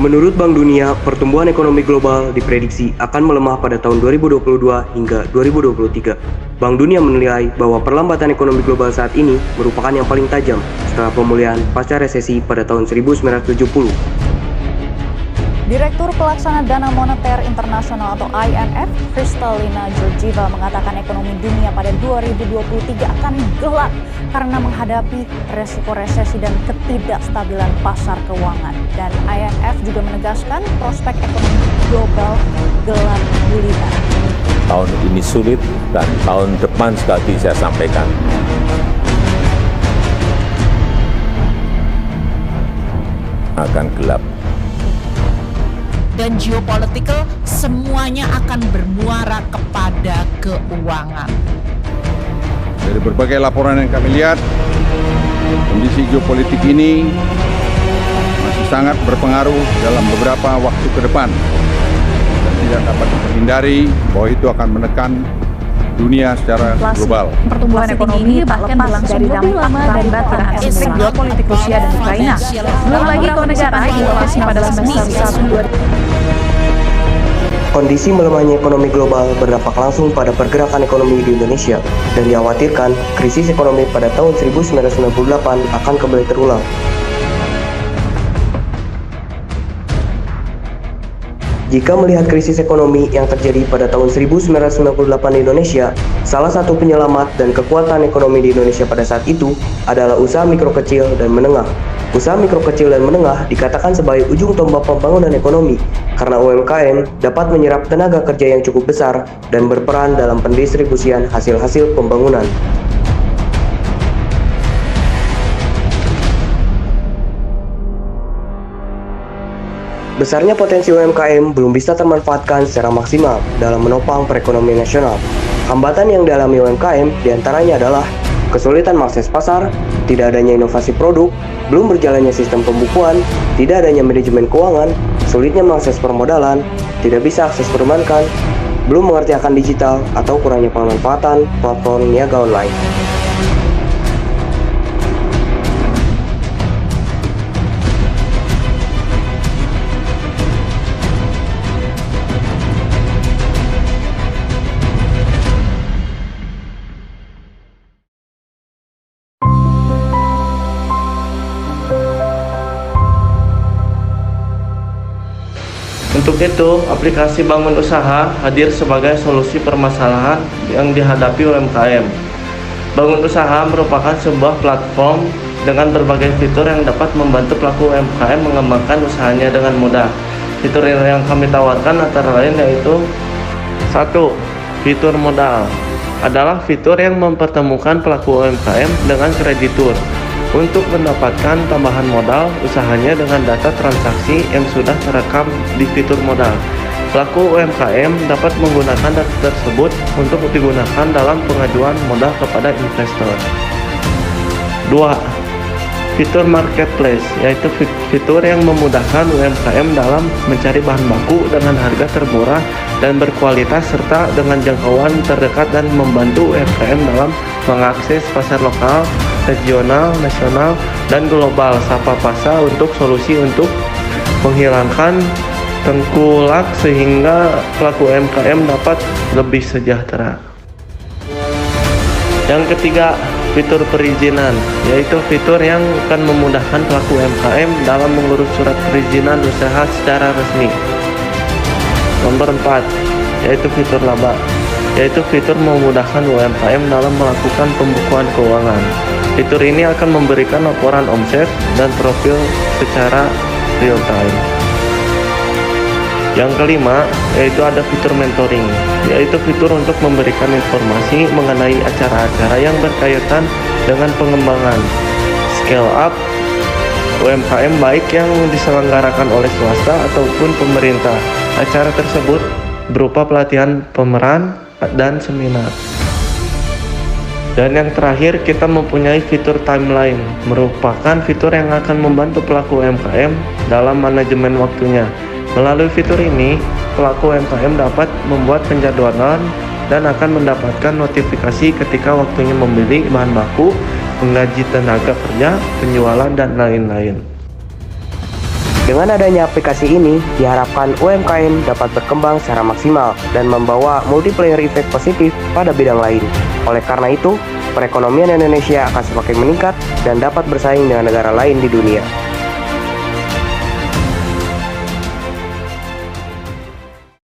Menurut Bank Dunia, pertumbuhan ekonomi global diprediksi akan melemah pada tahun 2022 hingga 2023. Bank Dunia menilai bahwa perlambatan ekonomi global saat ini merupakan yang paling tajam setelah pemulihan pasca resesi pada tahun 1970. Direktur Pelaksana Dana Moneter Internasional atau IMF, Kristalina Georgieva mengatakan ekonomi dunia pada 2023 akan gelap karena menghadapi resiko resesi dan ketidakstabilan pasar keuangan. Dan IMF juga menegaskan prospek ekonomi global gelap gulita. Tahun ini sulit dan tahun depan sekali lagi saya sampaikan akan gelap. Dan geopolitical semuanya akan bermuara kepada keuangan. Dari berbagai laporan yang kami lihat, kondisi geopolitik ini masih sangat berpengaruh dalam beberapa waktu ke depan dan tidak dapat dihindari bahwa itu akan menekan dunia secara global. Pertumbuhan ekonomi bahkan berlangsung lebih lama dari perang listrik geopolitik Rusia dan Ukraina. Belum lagi kenegaraan inflasi pada semester 1 Kondisi melemahnya ekonomi global berdampak langsung pada pergerakan ekonomi di Indonesia dan dikhawatirkan krisis ekonomi pada tahun 1998 akan kembali terulang. Jika melihat krisis ekonomi yang terjadi pada tahun 1998 di Indonesia, salah satu penyelamat dan kekuatan ekonomi di Indonesia pada saat itu adalah usaha mikro kecil dan menengah. Usaha mikro kecil dan menengah dikatakan sebagai ujung tombak pembangunan ekonomi karena UMKM dapat menyerap tenaga kerja yang cukup besar dan berperan dalam pendistribusian hasil-hasil pembangunan. Besarnya potensi UMKM belum bisa termanfaatkan secara maksimal dalam menopang perekonomian nasional. Hambatan yang dialami UMKM diantaranya adalah kesulitan mengakses pasar, tidak adanya inovasi produk, belum berjalannya sistem pembukuan, tidak adanya manajemen keuangan, sulitnya mengakses permodalan, tidak bisa akses perbankan, belum mengerti akan digital, atau kurangnya pemanfaatan platform niaga online. Untuk itu, aplikasi Bangun Usaha hadir sebagai solusi permasalahan yang dihadapi UMKM. Bangun Usaha merupakan sebuah platform dengan berbagai fitur yang dapat membantu pelaku UMKM mengembangkan usahanya dengan mudah. Fitur yang kami tawarkan antara lain yaitu 1. Fitur modal adalah fitur yang mempertemukan pelaku UMKM dengan kreditur untuk mendapatkan tambahan modal usahanya dengan data transaksi yang sudah terekam di fitur modal. Pelaku UMKM dapat menggunakan data tersebut untuk digunakan dalam pengajuan modal kepada investor. 2. Fitur marketplace, yaitu fitur yang memudahkan UMKM dalam mencari bahan baku dengan harga termurah dan berkualitas serta dengan jangkauan terdekat dan membantu UMKM dalam mengakses pasar lokal, regional, nasional, dan global Sapa Pasa untuk solusi untuk menghilangkan tengkulak sehingga pelaku UMKM dapat lebih sejahtera. Yang ketiga, fitur perizinan, yaitu fitur yang akan memudahkan pelaku UMKM dalam mengurus surat perizinan usaha secara resmi. Nomor 4, yaitu fitur laba, yaitu fitur memudahkan UMKM dalam melakukan pembukuan keuangan. Fitur ini akan memberikan laporan omset dan profil secara real time. Yang kelima, yaitu ada fitur mentoring, yaitu fitur untuk memberikan informasi mengenai acara-acara yang berkaitan dengan pengembangan scale up UMKM baik yang diselenggarakan oleh swasta ataupun pemerintah. Acara tersebut berupa pelatihan pemeran dan seminar. Dan yang terakhir, kita mempunyai fitur timeline, merupakan fitur yang akan membantu pelaku UMKM dalam manajemen waktunya. Melalui fitur ini, pelaku UMKM dapat membuat penjadwalan dan akan mendapatkan notifikasi ketika waktunya membeli bahan baku, menggaji tenaga kerja, penjualan, dan lain-lain. Dengan adanya aplikasi ini, diharapkan UMKM dapat berkembang secara maksimal dan membawa multiplier effect positif pada bidang lain. Oleh karena itu, perekonomian Indonesia akan semakin meningkat dan dapat bersaing dengan negara lain di dunia.